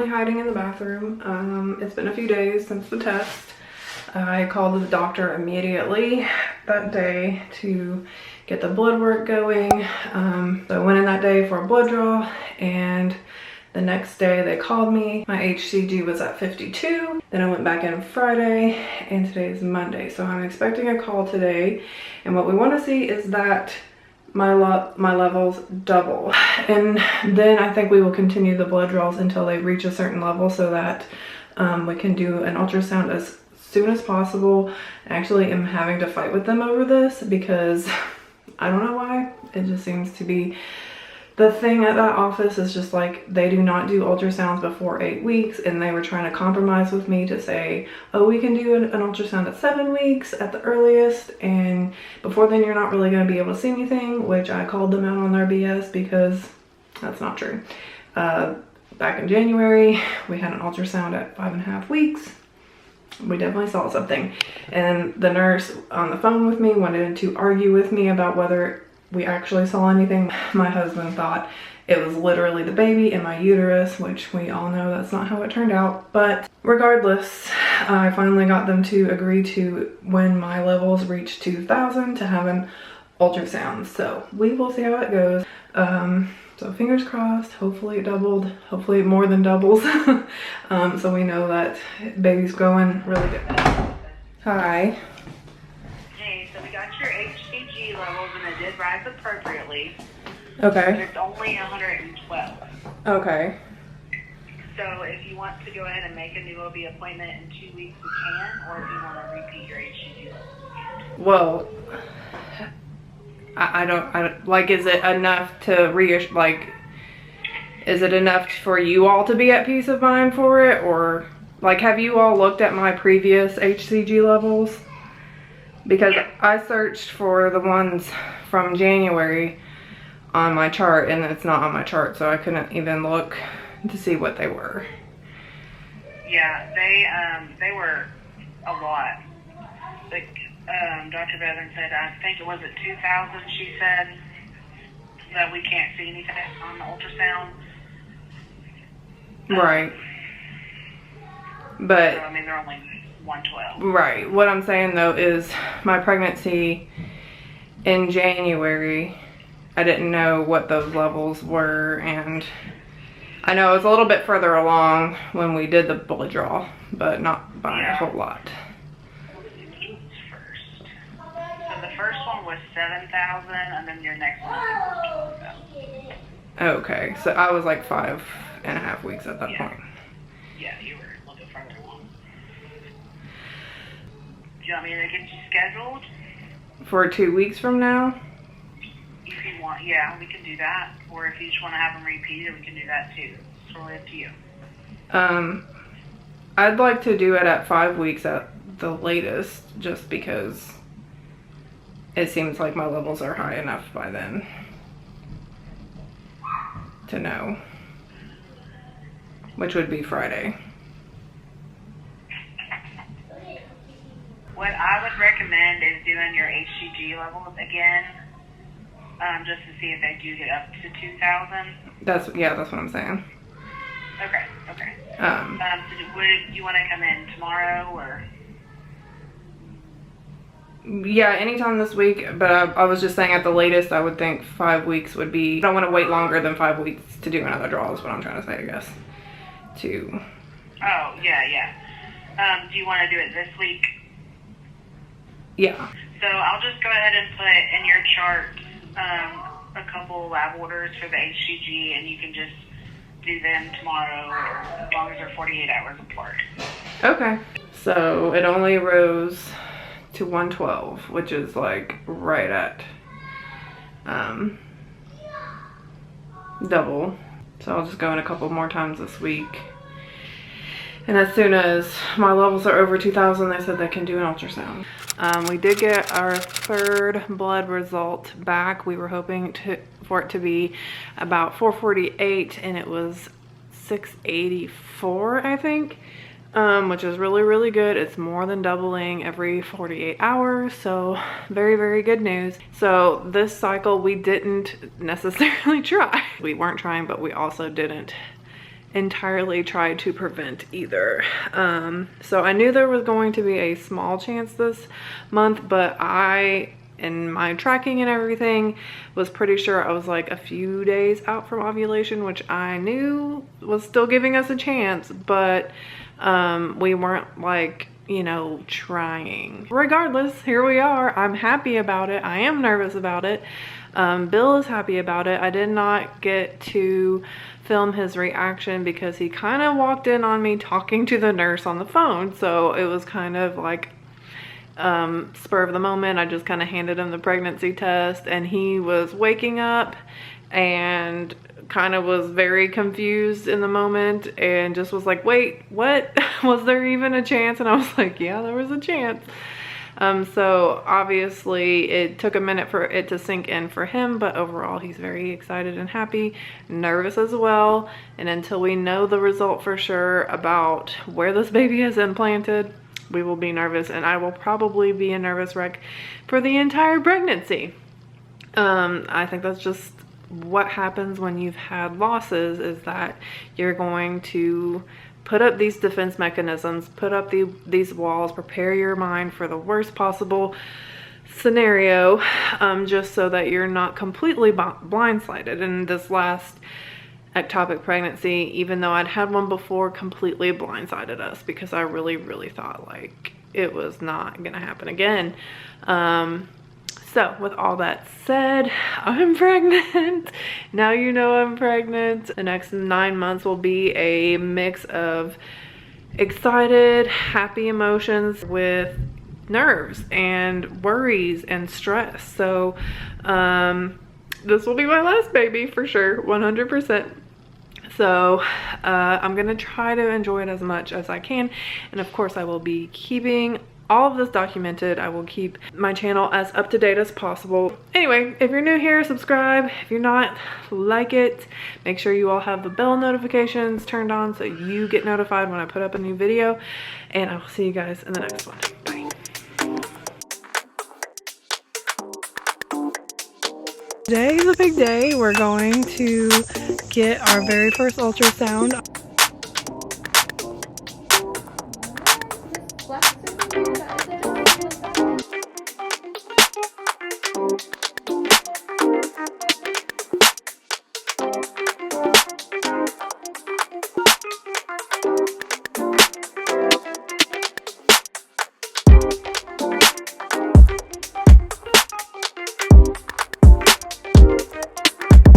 currently hiding in the bathroom. It's been a few days since the test. I called the doctor immediately that day to get the blood work going. So I went in that day for a blood draw, and the next day they called me. My HCG was at 52. Then I went back in Friday, and today is Monday. So I'm expecting a call today. And what we want to see is that my levels double. And then I think we will continue the blood draws until they reach a certain level so that we can do an ultrasound as soon as possible. I actually am having to fight with them over this because I don't know why. It just seems to be the thing at that office is just like they do not do ultrasounds before 8 weeks, and they were trying to compromise with me to say, oh, we can do an ultrasound at 7 weeks at the earliest, and before then you're not really going to be able to see anything, which I called them out on their BS because that's not true. Back in January, we had an ultrasound at 5.5 weeks. We definitely saw something, and the nurse on the phone with me wanted to argue with me about whether we actually saw anything. My husband thought it was literally the baby in my uterus, which we all know that's not how it turned out. But regardless, I finally got them to agree to, when my levels reach 2,000, to have an ultrasound. So we will see how it goes. So fingers crossed, hopefully it doubled, hopefully it more than doubles. So we know that baby's going really good. Hi. Hey, so we got your HCG levels and it did rise appropriately. Okay. But it's only 112. Okay. So if you want to go ahead and make a new OB appointment in 2 weeks, you can, or if you want to repeat your HCG levels. Well, I don't like, is it enough to is it enough for you all to be at peace of mind for it? Or like, have you all looked at my previous HCG levels? Because yeah. I searched for the ones from January on my chart, and it's not on my chart, so I couldn't even look to see what they were. Yeah, they were a lot. Like, Dr. Bevan said, I think it was at 2,000, she said that we can't see anything on the ultrasound. Right. But, so, I mean, they're only 112. Right. What I'm saying, though, is my pregnancy in January, I didn't know what those levels were, and I know it was a little bit further along when we did the blood draw, but not by a whole lot. So the first one was 7,000, and then your next one was 12,000. Okay, so I was like 5.5 weeks at that point. Yeah, you were a little bit further along. Do you want me to get you scheduled? For 2 weeks from now? If you want, yeah, we can do that. Or if you just want to have them repeated, we can do that too. It's totally up to you. I'd like to do it at 5 weeks at the latest, just because it seems like my levels are high enough by then to know, which would be Friday. What I would recommend is doing your HCG levels again, just to see if they do get up to 2,000. That's what I'm saying. Okay. So would you want to come in tomorrow, or? Yeah, anytime this week, but I was just saying at the latest, I would think 5 weeks would be, I don't want to wait longer than 5 weeks to do another draw is what I'm trying to say, I guess. Oh, yeah. Do you want to do it this week? Yeah. So I'll just go ahead and put in your chart a couple lab orders for the HCG, and you can just do them tomorrow, or as long as they're 48 hours apart. Okay. So it only rose to 112, which is like right at double. So I'll just go in a couple more times this week. And as soon as my levels are over 2,000, they said they can do an ultrasound. We did get our third blood result back. We were hoping for it to be about 448, and it was 684, I think, which is really, really good. It's more than doubling every 48 hours, so very, very good news. So this cycle, we didn't necessarily try. We weren't trying, but we also didn't entirely try to prevent either. So I knew there was going to be a small chance this month, but in my tracking and everything, was pretty sure I was like a few days out from ovulation, which I knew was still giving us a chance, but we weren't like, you know, trying. Regardless, here we are. I'm happy about it. I am nervous about it. Bill is happy about it. I did not get to film his reaction because he kind of walked in on me talking to the nurse on the phone, so it was kind of like spur of the moment. I just kind of handed him the pregnancy test, and he was waking up and kind of was very confused in the moment and just was like, wait, what? Was there even a chance? And I was like, yeah, there was a chance. So obviously it took a minute for it to sink in for him, but overall he's very excited and happy, nervous as well. And until we know the result for sure about where this baby is implanted, we will be nervous, and I will probably be a nervous wreck for the entire pregnancy. I think that's just what happens when you've had losses, is that you're going to put up these defense mechanisms, put up these walls, prepare your mind for the worst possible scenario, just so that you're not completely blindsided. And this last ectopic pregnancy, even though I'd had one before, completely blindsided us because I really thought like it was not gonna happen again. So with all that said, I'm pregnant. Now you know I'm pregnant. The next 9 months will be a mix of excited, happy emotions with nerves and worries and stress. So this will be my last baby for sure, 100%. So I'm gonna try to enjoy it as much as I can, and of course I will be keeping all of this documented. I will keep my channel as up to date as possible. Anyway, if you're new here, subscribe. If you're not, like it. Make sure you all have the bell notifications turned on so you get notified when I put up a new video, and I will see you guys in the next one. Bye. Today is a big day. We're going to get our very first ultrasound.